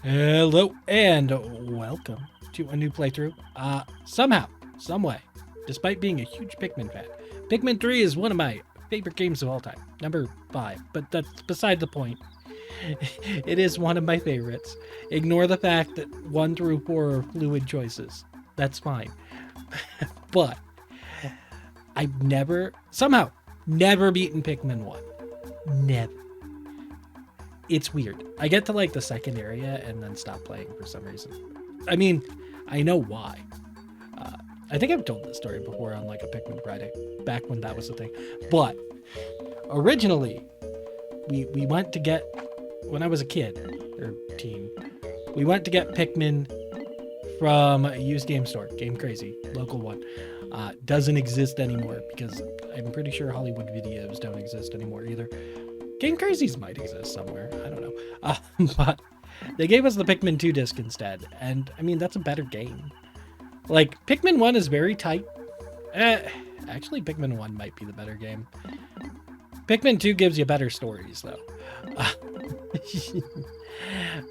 Hello and welcome to a new playthrough. Somehow, some way, despite being a huge Pikmin fan, Pikmin 3 is one of my favorite games of all time. Number 5, but that's beside the point. It is one of my favorites. Ignore the fact that 1 through 4 are fluid choices. That's fine. But I've never beaten Pikmin 1. Never. It's weird. I get to like the second area and then stop playing for some reason. I mean, I know why. Uh, I think I've told this story before on like a Pikmin Friday, back when that was a thing. But originally, we went to get, when I was a kid or teen, we went to get Pikmin from a used game store, Game Crazy, local one. Doesn't exist anymore because I'm pretty sure Hollywood Videos don't exist anymore either. Game Crazies might exist somewhere. I don't know. But they gave us the Pikmin 2 disc instead. And I mean, that's a better game. Like, Pikmin 1 is very tight. Actually, Pikmin 1 might be the better game. Pikmin 2 gives you better stories, though.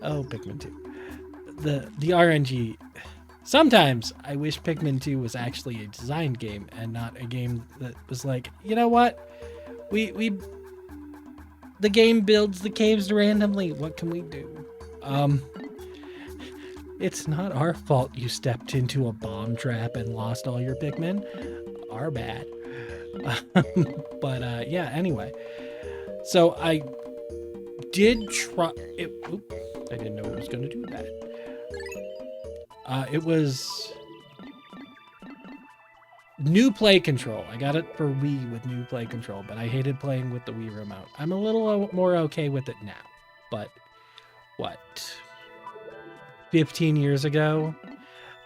Oh, Pikmin 2. The RNG. Sometimes I wish Pikmin 2 was actually a designed game and not a game that was like, you know what? The game builds the caves randomly. What can we do? It's not our fault you stepped into a bomb trap and lost all your Pikmin. Our bad. But yeah, anyway. So I did try it. Oop, I didn't know it was going to do that. It was new play control. I got it for Wii with new play control, but I hated playing with the Wii remote. I'm a little more okay with it now. But what? 15 years ago?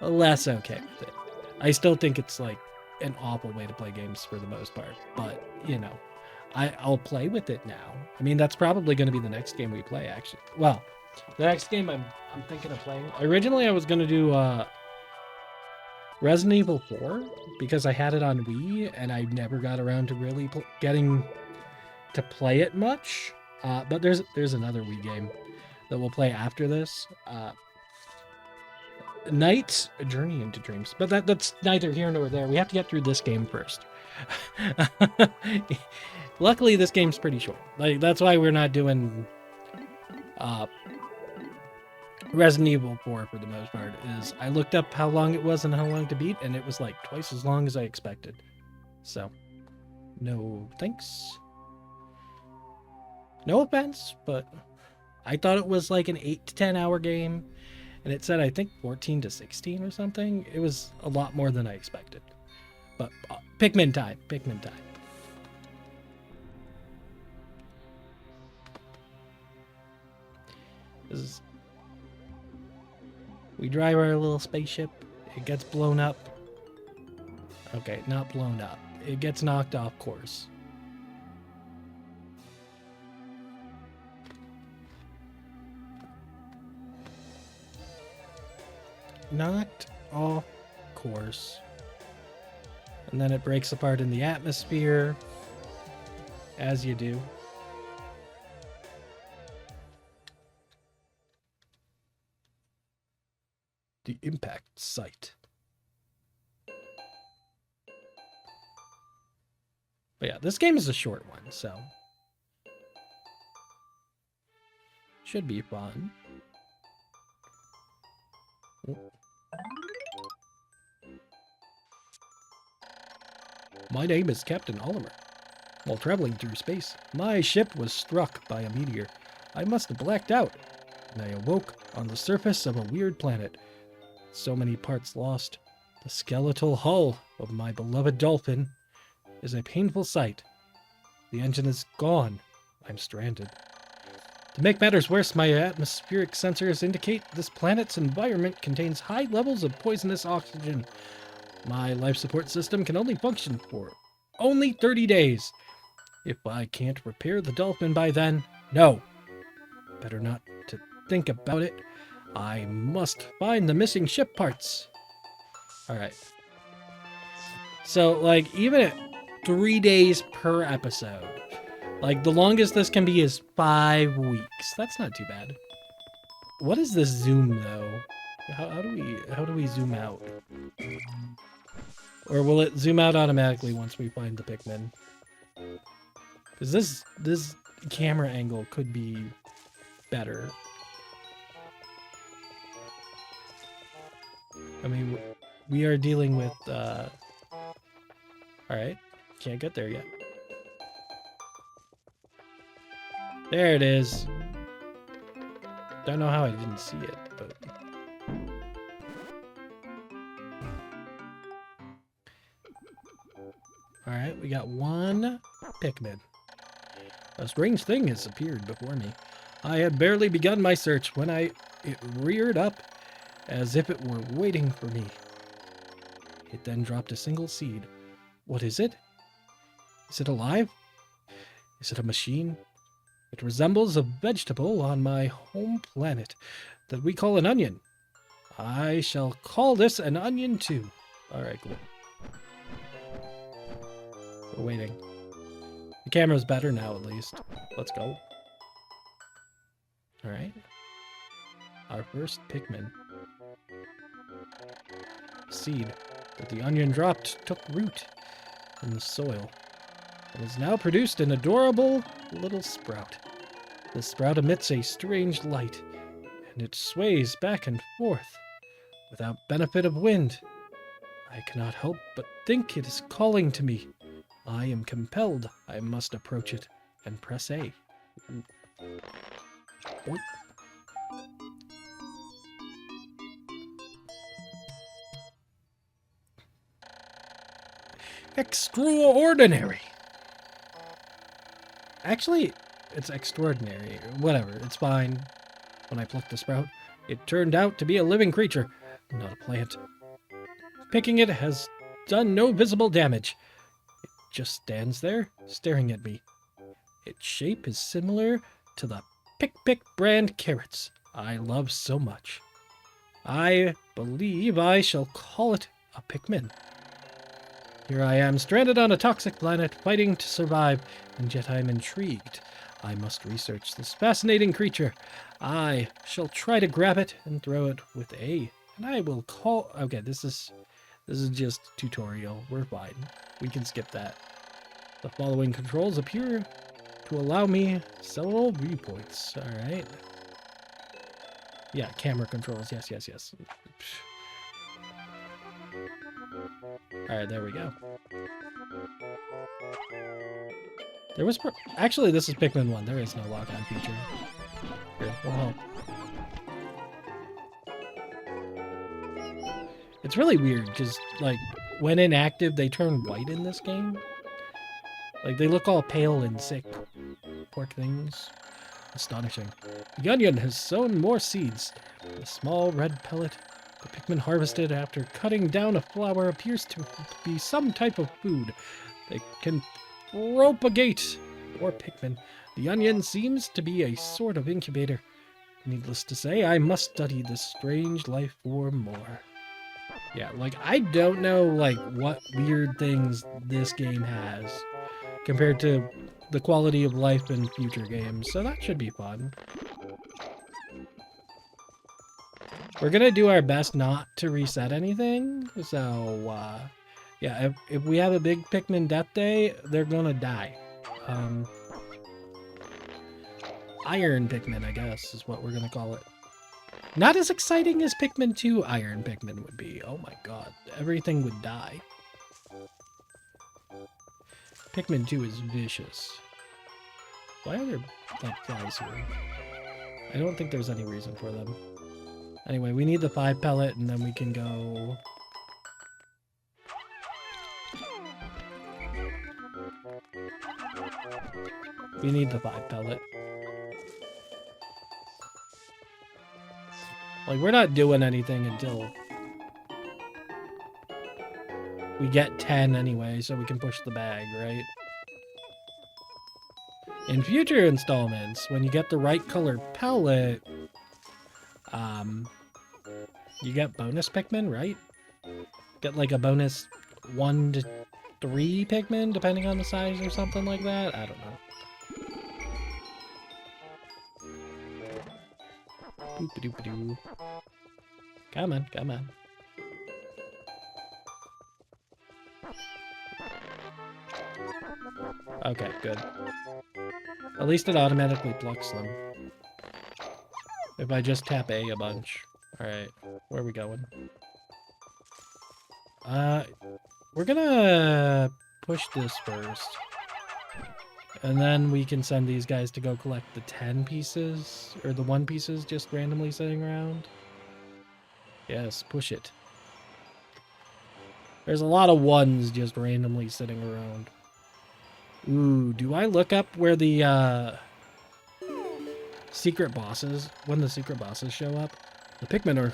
Less okay with it. I still think it's like an awful way to play games for the most part. But, you know, I'll play with it now. I mean, that's probably going to be the next game we play, actually. Well, the next game I'm thinking of playing. Originally, I was going to do Resident Evil 4 because I had it on Wii and I never got around to really getting to play it much. But there's another Wii game that we'll play after this. Night's A Journey into Dreams. But that's neither here nor there. We have to get through this game first. Luckily, this game's pretty short. Like, that's why we're not doing Resident Evil 4 for the most part. Is I looked up how long it was and how long to beat, and it was like twice as long as I expected. So, no thanks. No offense, but I thought it was like an 8 to 10 hour game, and it said I think 14 to 16 or something. It was a lot more than I expected. But Pikmin time. We drive our little spaceship. It gets blown up. Okay, not blown up. It gets knocked off course. Knocked off course. And then it breaks apart in the atmosphere. As you do. The impact site. But yeah, this game is a short one, so should be fun. My name is Captain Oliver. While traveling through space, my ship was struck by a meteor. I must have blacked out, and I awoke on the surface of a weird planet. So many parts lost. The skeletal hull of my beloved dolphin is a painful sight. The engine is gone. I'm stranded. To make matters worse, my atmospheric sensors indicate this planet's environment contains high levels of poisonous oxygen. My life support system can only function for only 30 days. If I can't repair the dolphin by then, no. Better not to think about it. I must find the missing ship parts. Alright. So, like, even at 3 days per episode, like, the longest this can be is 5 weeks. That's not too bad. What is this zoom though? How do we zoom out? Or will it zoom out automatically once we find the Pikmin? Because this camera angle could be better. I mean, we are dealing with, alright, can't get there yet. There it is. Don't know how I didn't see it, but... Alright, we got one Pikmin. A strange thing has appeared before me. I had barely begun my search when it reared up as if it were waiting for me. It then dropped a single seed. What is it? Is it alive? Is it a machine? It resembles a vegetable on my home planet that we call an onion. I shall call this an onion too. Alright, cool. We're waiting. The camera's better now, at least. Let's go. Alright. Our first Pikmin. Seed that the onion dropped took root in the soil and is now produced an adorable little sprout. The sprout emits a strange light, and it sways back and forth without benefit of wind. I cannot help but think it is calling to me. I am compelled. I must approach it and press A. Boink. Extraordinary! Actually, it's extraordinary. Whatever, it's fine. When I plucked the sprout, it turned out to be a living creature, not a plant. Picking it has done no visible damage. It just stands there, staring at me. Its shape is similar to the Pick brand carrots I love so much. I believe I shall call it a Pikmin. Here I am, stranded on a toxic planet, fighting to survive, and yet I'm intrigued. I must research this fascinating creature. I shall try to grab it and throw it with A. And I will call... Okay, this is just tutorial. We're fine. We can skip that. The following controls appear to allow me several viewpoints. Alright. Yeah, camera controls. Yes. Alright, there we go. There was... Actually, this is Pikmin 1. There is no lock-on feature. Here, we'll help. It's really weird, because, like, when inactive, they turn white in this game. Like, they look all pale and sick. Poor things. Astonishing. The onion has sown more seeds. The small red pellet the Pikmin harvested after cutting down a flower appears to be some type of food that can propagate. Poor Pikmin. The onion seems to be a sort of incubator. Needless to say, I must study this strange life form more. Yeah, like, I don't know, like, what weird things this game has compared to the quality of life in future games, so that should be fun. We're gonna do our best not to reset anything, so, yeah, if we have a big Pikmin death day, they're gonna die. Iron Pikmin, I guess, is what we're gonna call it. Not as exciting as Pikmin 2 Iron Pikmin would be. Oh my god, everything would die. Pikmin 2 is vicious. Why are there, like, flies here? I don't think there's any reason for them. Anyway, we need the 5 pellet, and then we can go... We need the 5 pellet. Like, we're not doing anything until we get 10 anyway, so we can push the bag, right? In future installments, when you get the right color pellet, you get bonus Pikmin, right? Get like a bonus 1 to 3 Pikmin, depending on the size or something like that? I don't know. Boop-a-doop-a-doo. Come on, come on. Okay, good. At least it automatically blocks them. If I just tap A bunch. Alright, where are we going? We're gonna push this first. And then we can send these guys to go collect the 10 pieces, or the 1 pieces just randomly sitting around. Yes, push it. There's a lot of 1s just randomly sitting around. Ooh, do I look up where the, secret bosses, when the secret bosses show up? The Pikmin are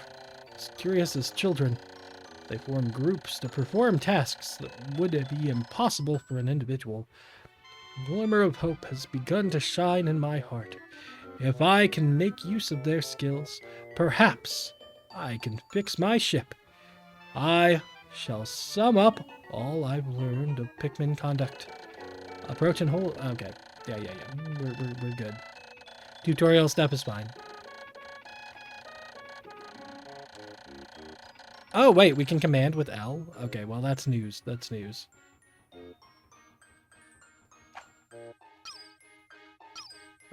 as curious as children. They form groups to perform tasks that would be impossible for an individual. A glimmer of hope has begun to shine in my heart. If I can make use of their skills, perhaps I can fix my ship. I shall sum up all I've learned of Pikmin conduct. Approach and hold. Okay. Yeah. We're good. Tutorial stuff is fine. Oh, wait, we can command with L? Okay, well, that's news. That's news.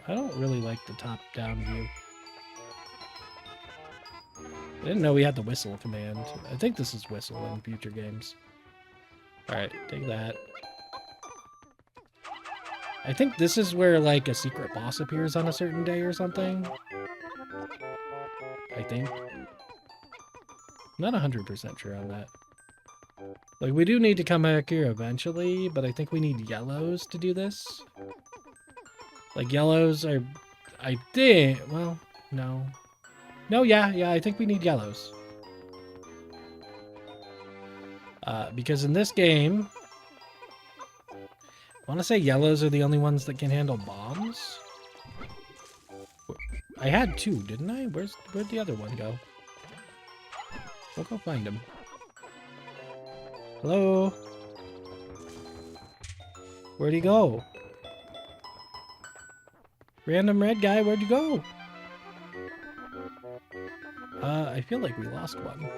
I don't really like the top-down view. I didn't know we had the whistle command. I think this is whistle in future games. Alright, take that. I think this is where, like, a secret boss appears on a certain day or something. I think. Not 100% sure on that. Like, we do need to come back here eventually, but I think we need yellows to do this. Like, yellows are... I think... Well, no. No, yeah, I think we need yellows. Because in this game... I want to say yellows are the only ones that can handle bombs. I had 2, didn't I? Where'd the other one go? We'll go find him. Hello? Where'd he go? Random red guy, where'd you go? I feel like we lost one.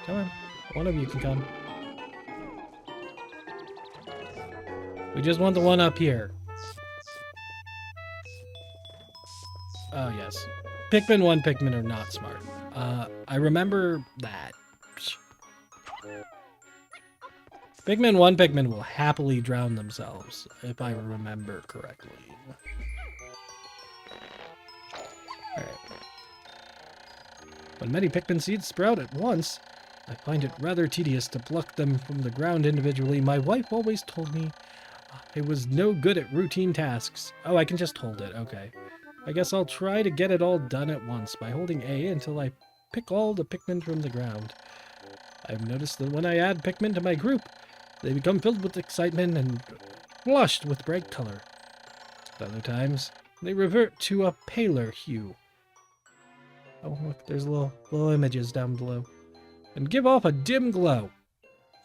Come on. One of you can come. We just want the one up here. Oh, yes. Pikmin 1 Pikmin are not smart. I remember that. Pikmin 1 Pikmin will happily drown themselves, if I remember correctly. Alright. When many Pikmin seeds sprout at once, I find it rather tedious to pluck them from the ground individually. My wife always told me I was no good at routine tasks. Oh, I can just hold it. Okay. I guess I'll try to get it all done at once by holding A until I pick all the Pikmin from the ground. I've noticed that when I add Pikmin to my group, they become filled with excitement and flushed with bright color. At other times, they revert to a paler hue. Oh, look, there's little images down below. And give off a dim glow.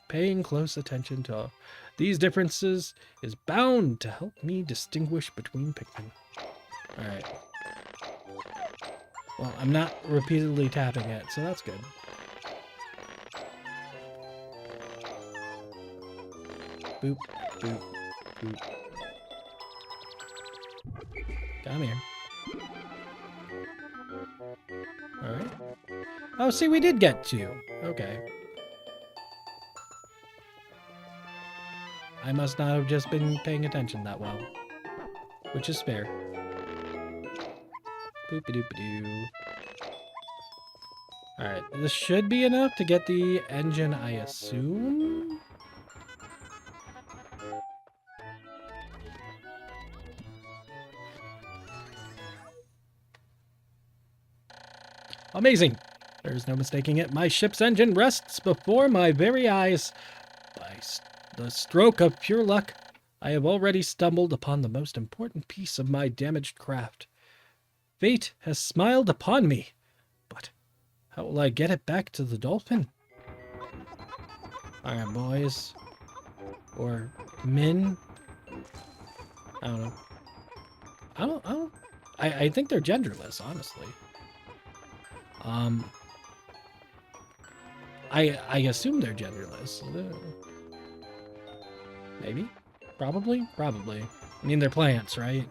Paying close attention to these differences is bound to help me distinguish between Pikmin. Alright. Well, I'm not repeatedly tapping it, so that's good. Boop, boop, boop. Come here. Alright. Oh, see, we did get 2. Okay. I must not have just been paying attention that well. Which is fair. Boop-a-doop-a-doo. Alright, this should be enough to get the engine, I assume? Amazing! There's no mistaking it. My ship's engine rests before my very eyes. By the stroke of pure luck, I have already stumbled upon the most important piece of my damaged craft. Fate has smiled upon me, but how will I get it back to the dolphin? Alright, boys. Or men. I don't know. I think they're genderless, honestly. I assume they're genderless. Maybe? Probably? Probably. I mean, they're plants, right?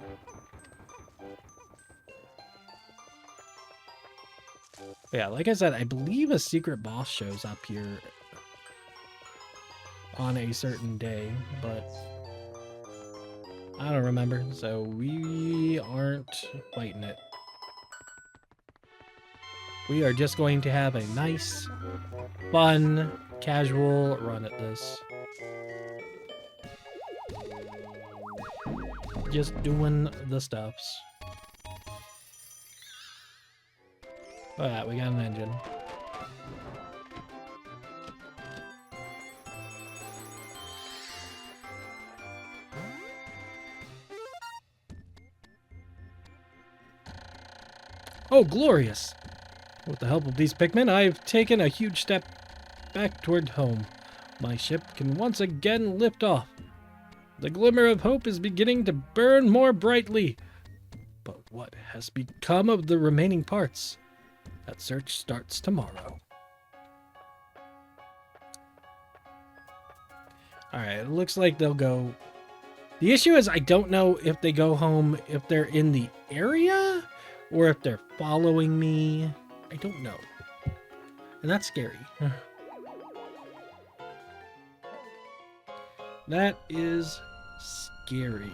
Yeah, like I said, I believe a secret boss shows up here on a certain day, but I don't remember, so we aren't fighting it. We are just going to have a nice, fun, casual run at this. Just doing the stuffs. Oh yeah, we got an engine. Oh, glorious! With the help of these Pikmin, I've taken a huge step back toward home. My ship can once again lift off. The glimmer of hope is beginning to burn more brightly. But what has become of the remaining parts? That search starts tomorrow. Alright, it looks like they'll go... The issue is I don't know if they go home if they're in the area or if they're following me. I don't know. And that's scary. That is scary.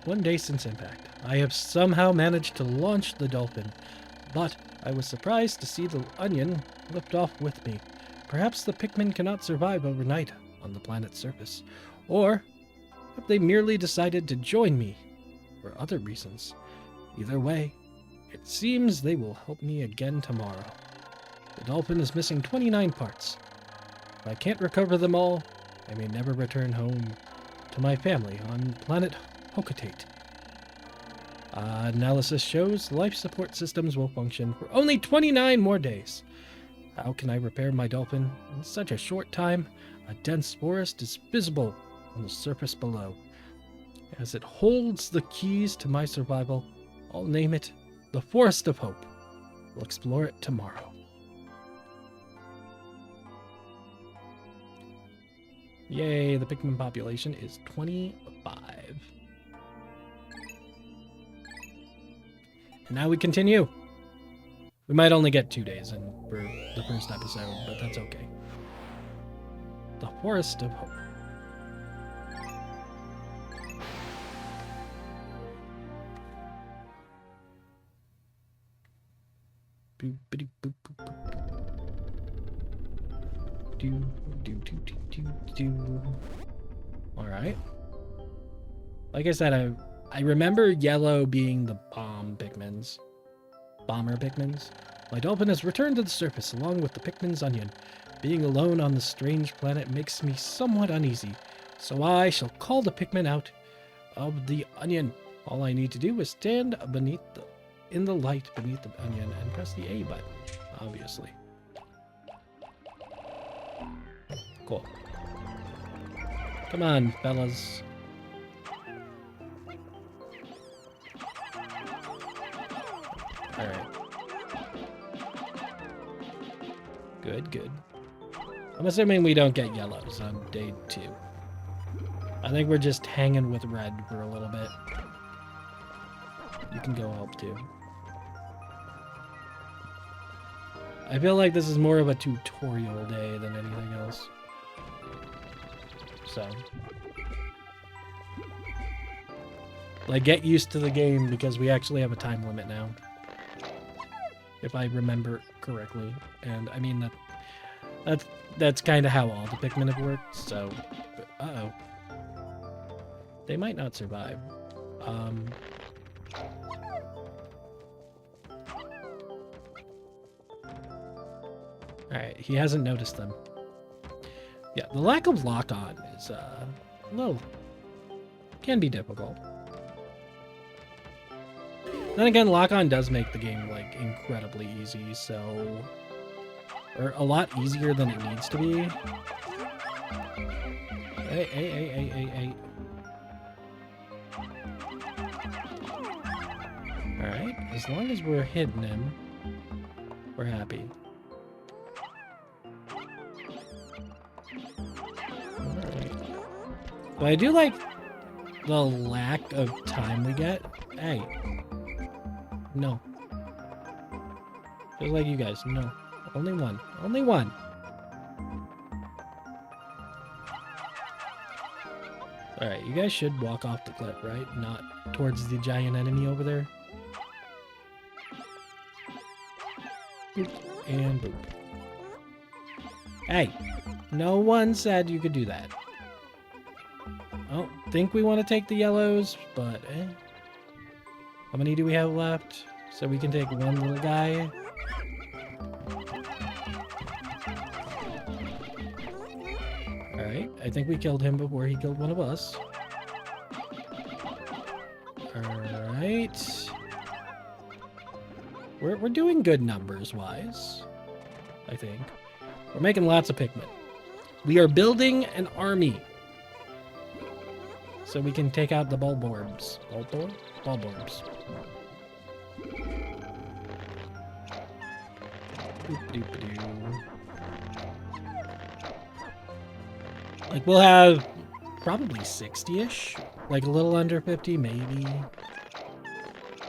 One day since impact, I have somehow managed to launch the dolphin, but I was surprised to see the onion lift off with me. Perhaps the Pikmin cannot survive overnight on the planet's surface, or have they merely decided to join me for other reasons. Either way, it seems they will help me again tomorrow. The dolphin is missing 29 parts. If I can't recover them all, I may never return home to my family on planet Hocotate. Analysis shows life support systems will function for only 29 more days. How can I repair my dolphin in such a short time? A dense forest is visible on the surface below. As it holds the keys to my survival, I'll name it the Forest of Hope. We'll explore it tomorrow. Yay, the Pikmin population is 25. And now we continue. We might only get 2 days in for the first episode, but that's okay. The Forest of Hope. Boop, boop, boop, boop, boop. Do. All right. Like I said, I remember yellow being the bomber Pikmins. My dolphin has returned to the surface along with the Pikmin's onion. Being alone on the strange planet makes me somewhat uneasy, so I shall call the Pikmin out of the onion. All I need to do is stand in the light beneath the onion and press the A button, obviously. Cool. Come on, fellas. Alright. Good. I'm assuming we don't get yellows on day 2. I think we're just hanging with red for a little bit. You can go help too. I feel like this is more of a tutorial day than anything else. So. Like, get used to the game because we actually have a time limit now. If I remember correctly. And I mean, that's kind of how all the Pikmin have worked, so. Uh-oh. They might not survive. Alright, he hasn't noticed them. Yeah, the lack of lock-on is, a little... can be difficult. Then again, lock-on does make the game, like, incredibly easy, so... Or a lot easier than it needs to be. Hey. Alright, as long as we're hitting him, we're happy. Alright. But I do like the lack of time we get. Hey. No. Just like you guys. No. Only one. Only one. Alright, you guys should walk off the cliff, right? Not towards the giant enemy over there. Boop. And boop. Hey! No one said you could do that. I don't think we want to take the yellows, but How many do we have left? So we can take one little guy. Alright, I think we killed him before he killed one of us. Alright. We're doing good numbers-wise, I think. We're making lots of Pikmin. We are building an army. So we can take out the Bulborbs. Bulborbs. Like, we'll have probably 60-ish. Like, a little under 50, maybe.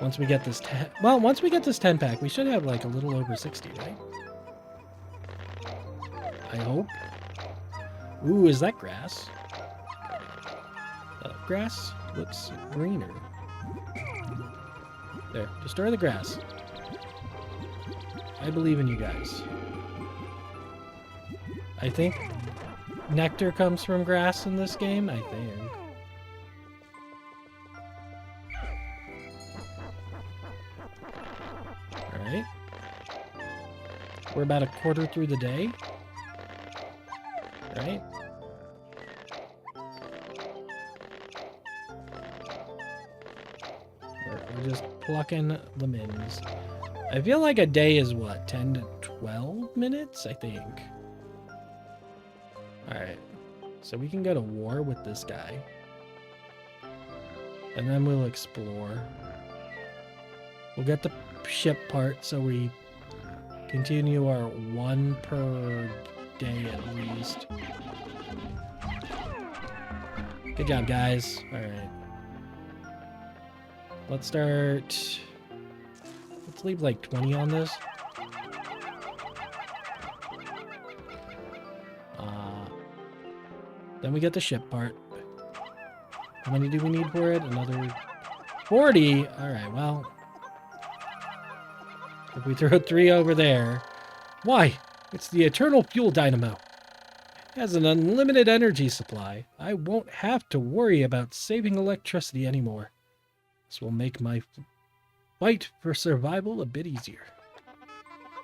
Once we get this 10... Well, once we get this 10-pack, we should have, like, a little over 60, right? I hope. Ooh, is that grass? Grass looks greener. There, destroy the grass. I believe in you guys. I think nectar comes from grass in this game, I think. Alright. We're about a quarter through the day. Right? We're just plucking the mins. I feel like a day is what, 10 to 12 minutes, I think. Alright. So we can go to war with this guy. And then we'll explore. We'll get the ship part so we continue our one per day at least. Good job, guys. Alright. Let's start... Let's leave like 20 on this. Then we get the ship part. How many do we need for it? Another 40? Alright, well. If we throw 3 over there... Why? It's the eternal fuel dynamo. It has an unlimited energy supply. I won't have to worry about saving electricity anymore. This will make my fight for survival a bit easier.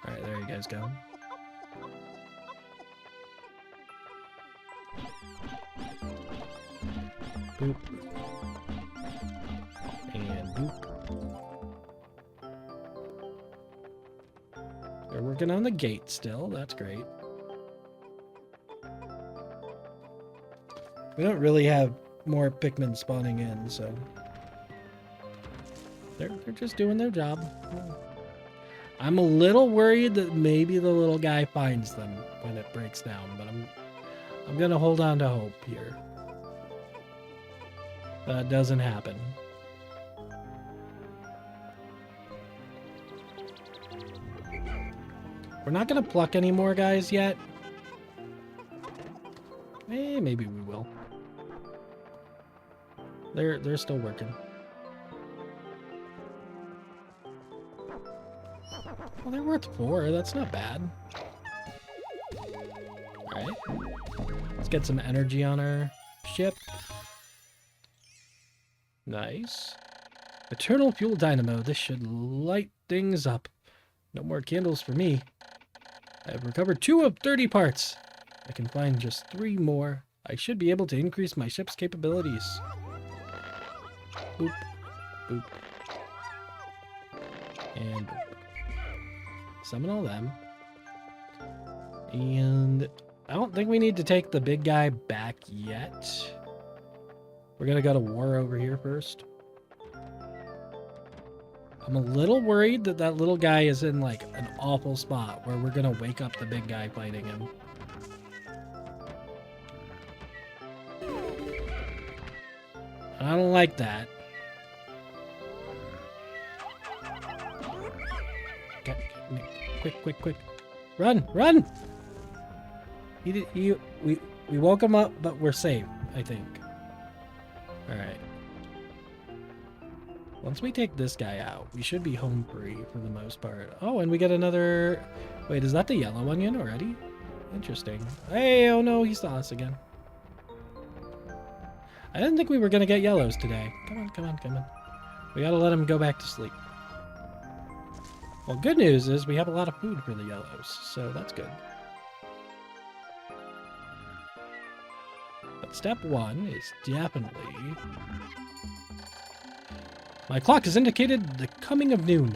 Alright, there you guys go. Boop. And boop. They're working on the gate still. That's great. We don't really have more Pikmin spawning in, so... They're just doing their job. I'm a little worried that maybe the little guy finds them when it breaks down, but I'm gonna hold on to hope here. That doesn't happen. We're not gonna pluck any more guys yet. Maybe we will. They're still working. Well, they're worth 4. That's not bad. Alright. Let's get some energy on our ship. Nice. Eternal fuel dynamo. This should light things up. No more candles for me. I've recovered 2 of 30 parts. I can find just 3 more. I should be able to increase my ship's capabilities. Boop. Boop. And summon all them. And I don't think we need to take the big guy back yet. We're gonna go to war over here first. I'm a little worried that that little guy is in like an awful spot where we're gonna wake up the big guy fighting him. I don't like that. Okay, quick. Run! We woke him up, but we're safe, I think. Alright. Once we take this guy out, we should be home free for the most part. Oh, and we get another... Wait, is that the yellow onion already? Interesting. Hey, oh no, he saw us again. I didn't think we were going to get yellows today. Come on. We got to let him go back to sleep. Well, good news is we have a lot of food for the yellows, so that's good. But step one is definitely... My clock has indicated the coming of noon.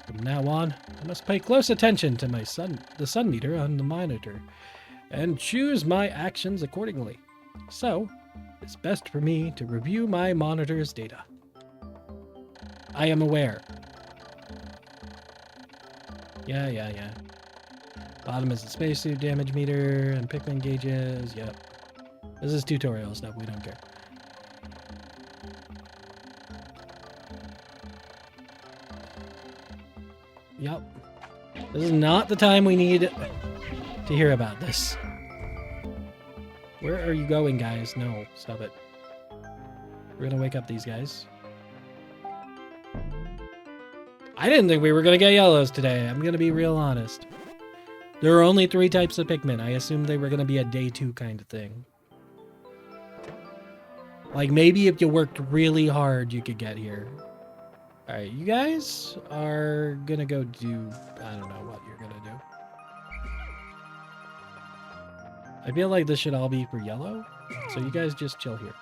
From now on, I must pay close attention to the sun meter on the monitor, and choose my actions accordingly. So, it's best for me to review my monitor's data. I am aware. Yeah. Bottom is the spacesuit damage meter and Pikmin gauges. Yep. This is tutorial stuff. We don't care. Yep. This is not the time we need to hear about this. Where are you going, guys? No, stop it. We're gonna wake up these guys. I didn't think we were gonna get yellows today. I'm gonna be real honest. There are only 3 types of Pikmin. I assumed they were gonna be a day 2 kind of thing. Like, maybe if you worked really hard, you could get here. Alright, you guys are gonna go do... I don't know what you're gonna do. I feel like this should all be for yellow, so you guys just chill here.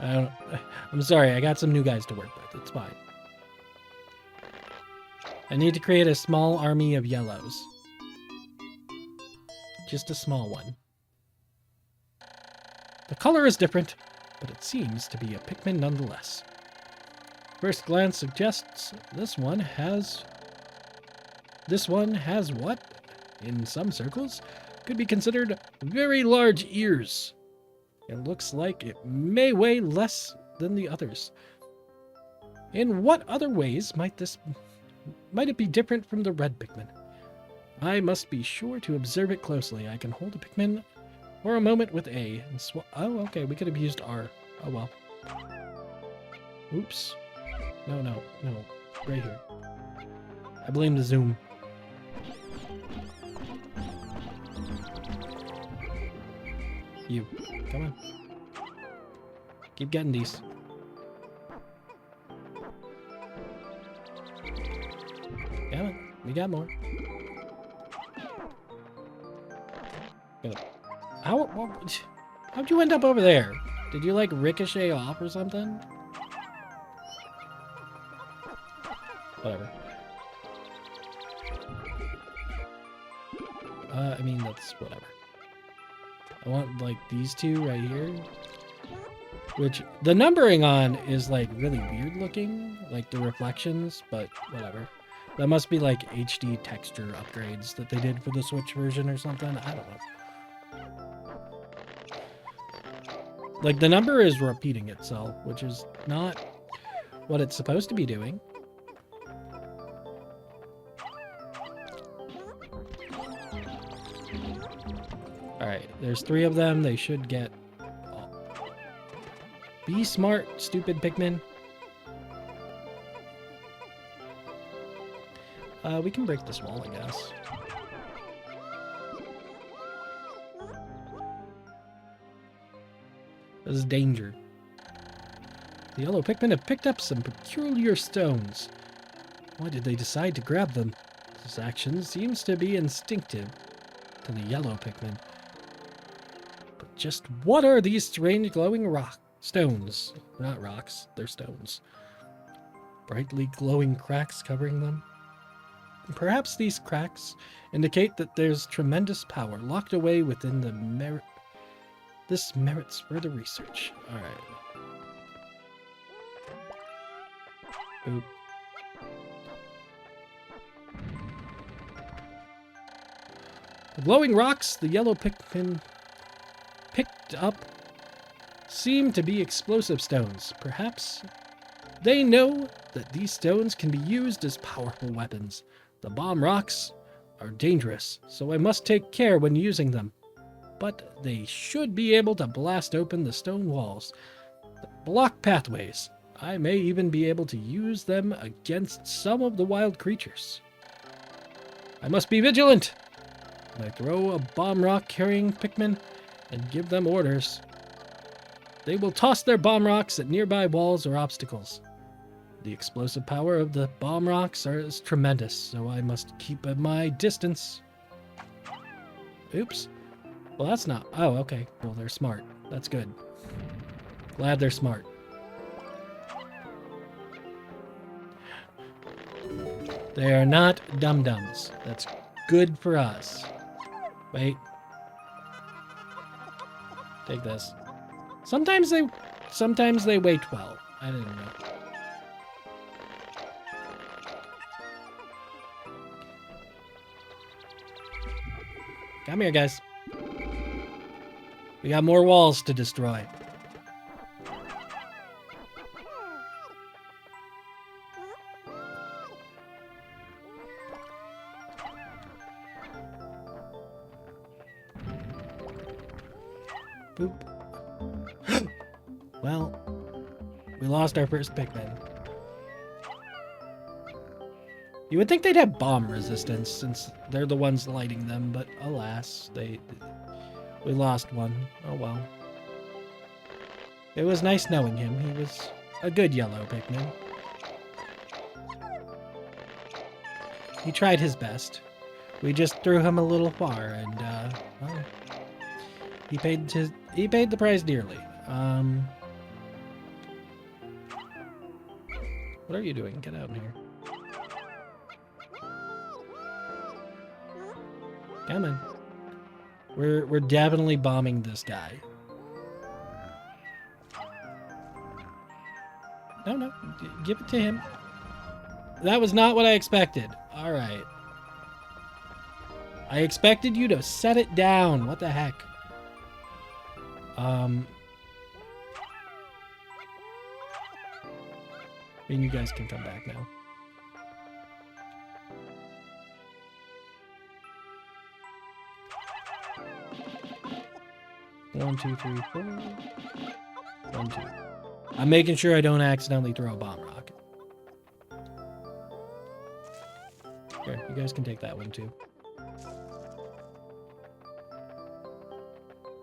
I'm sorry, I got some new guys to work with. It's fine. I need to create a small army of yellows. Just a small one. The color is different, but it seems to be a Pikmin nonetheless. First glance suggests this one has what, in some circles, could be considered very large ears. It looks like it may weigh less than the others. In what other ways might it be different from the red Pikmin? I must be sure to observe it closely. I can hold a Pikmin for a moment with A and oh, okay, we could have used R. Oh well. Oops. No. Right here. I blame the zoom. You. Come on. Keep getting these. Come on. We got more. Good. How'd you end up over there? Did you, like, ricochet off or something? Whatever. I mean, that's whatever. I want, like, these 2 right here. Which, the numbering on is, like, really weird looking. Like, the reflections, but whatever. That must be, like, HD texture upgrades that they did for the Switch version or something. I don't know. Like, the number is repeating itself, which is not what it's supposed to be doing. Alright, there's 3 of them. They should get... Be smart, stupid Pikmin. We can break this wall, I guess. This is danger. The yellow Pikmin have picked up some peculiar stones. Why did they decide to grab them? This action seems to be instinctive to the yellow Pikmin. But just what are these strange glowing stones? Not rocks, they're stones. brightly glowing cracks covering them. Perhaps these cracks indicate that there's tremendous power locked away within the merit. This merits further research. Alright. Oop. The glowing rocks the yellow Pikmin picked up seem to be explosive stones. Perhaps they know that these stones can be used as powerful weapons. The bomb rocks are dangerous, so I must take care when using them. But they should be able to blast open the stone walls, block pathways. I may even be able to use them against some of the wild creatures. I must be vigilant. When I throw a bomb rock carrying Pikmin and give them orders, they will toss their bomb rocks at nearby walls or obstacles. The explosive power of the bomb rocks is tremendous, so I must keep at my distance. Oops. Well, that's not... Oh, okay. Well, they're smart. That's good. Glad they're smart. They are not dum-dums. That's good for us. Wait. Take this. Sometimes they weigh 12. I didn't know. Come here, guys. We got more walls to destroy. Boop. Well, we lost our first Pikmin. You would think they'd have bomb resistance since they're the ones lighting them, but alas, we lost one. Oh well. It was nice knowing him. He was a good yellow Pikmin. He tried his best. We just threw him a little far, and well, he paid the price dearly. What are you doing? Get out of here. Come on. We're definitely bombing this guy. No, give it to him. That was not what I expected. All right. I expected you to set it down. What the heck? I mean, you guys can come back now. One, two, three, four. 1, 2. I'm making sure I don't accidentally throw a bomb rocket. Here, you guys can take that one too.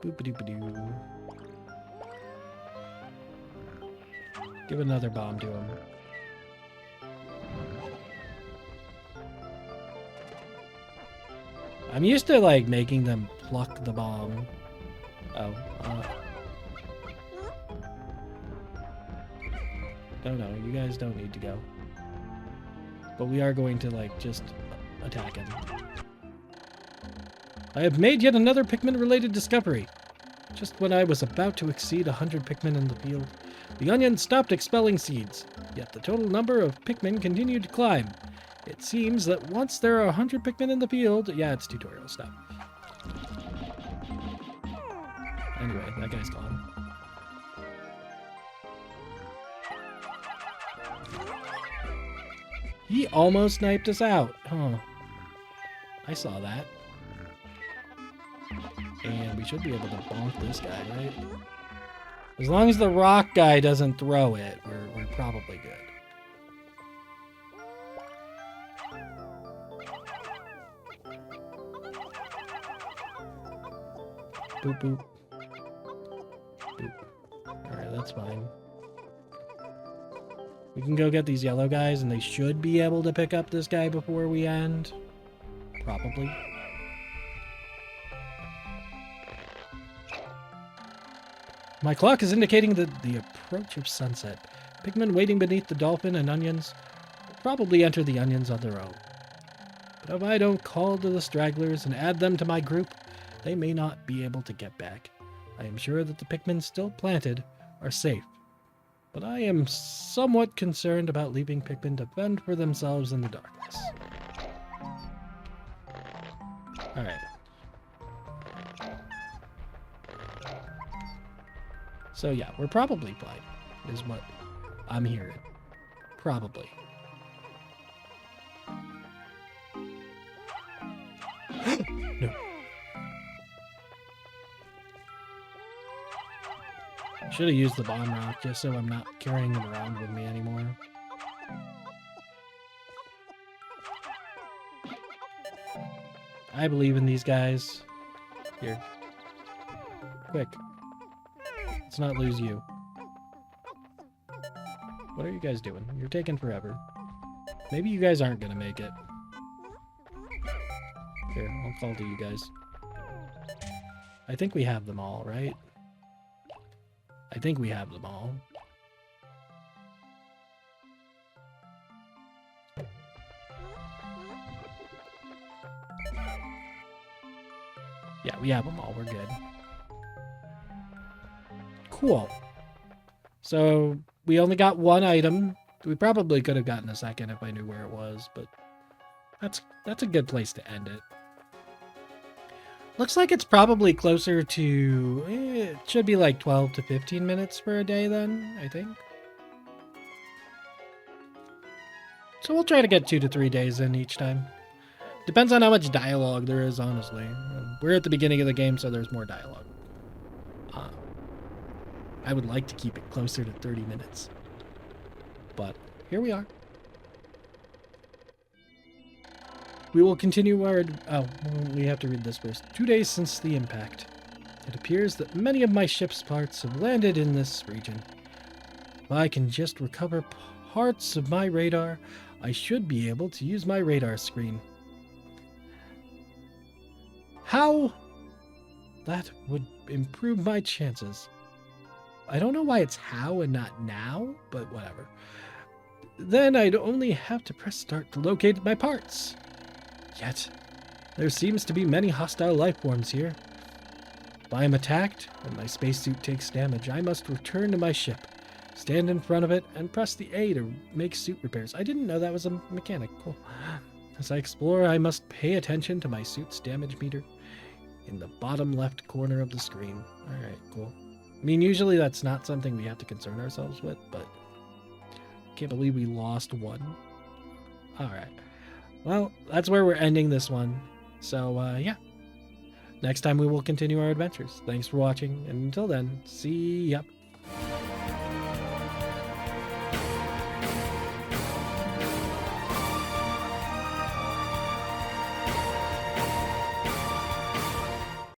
Boop-a-doop-a-doo. Give another bomb to him. I'm used to, like, making them pluck the bomb. Oh, no, you guys don't need to go. But we are going to, like, just attack him. I have made yet another Pikmin-related discovery. Just when I was about to exceed 100 Pikmin in the field, the onion stopped expelling seeds, yet the total number of Pikmin continued to climb. It seems that once there are 100 Pikmin in the field... Yeah, it's tutorial stuff. Anyway, that guy's gone. He almost sniped us out. Huh. I saw that. And we should be able to bonk this guy, right? As long as the rock guy doesn't throw it, we're probably good. Boop, boop. Boop. Alright, that's fine. We can go get these yellow guys, and they should be able to pick up this guy before we end. Probably. My clock is indicating the approach of sunset. Pikmin waiting beneath the dolphin and onions will probably enter the onions on their own. But if I don't call to the stragglers and add them to my group, they may not be able to get back. I am sure that the Pikmin still planted are safe, but I am somewhat concerned about leaving Pikmin to fend for themselves in the darkness. Alright. So yeah, we're probably fine, is what I'm hearing. Probably. No. Should have used the bomb rock just so I'm not carrying them around with me anymore. I believe in these guys. Here. Quick. Let's not lose you. What are you guys doing? You're taking forever. Maybe you guys aren't gonna make it. Here, I'll call to you guys. I think we have them all, right? I think we have them all. Yeah, we have them all. We're good. Cool. So, we only got one item. We probably could have gotten a second if I knew where it was, but that's a good place to end it. Looks like it's probably closer to... it should be like 12 to 15 minutes for a day then, I think. So we'll try to get 2 to 3 days in each time. Depends on how much dialogue there is, honestly. We're at the beginning of the game, so there's more dialogue. I would like to keep it closer to 30 minutes. But here we are. We will continue our... oh, we have to read this first. 2 days since the impact. It appears that many of my ship's parts have landed in this region. If I can just recover parts of my radar, I should be able to use my radar screen. How? That would improve my chances. I don't know why it's how and not now, but whatever. Then I'd only have to press start to locate my parts. Yet, there seems to be many hostile life forms here. If I am attacked and my spacesuit takes damage, I must return to my ship, stand in front of it, and press the A to make suit repairs. I didn't know that was a mechanic. Cool. As I explore, I must pay attention to my suit's damage meter in the bottom left corner of the screen. Alright, cool. I mean, usually that's not something we have to concern ourselves with, but can't believe we lost one. Alright. Well, that's where we're ending this one. So, yeah. Next time we will continue our adventures. Thanks for watching, and until then, see ya.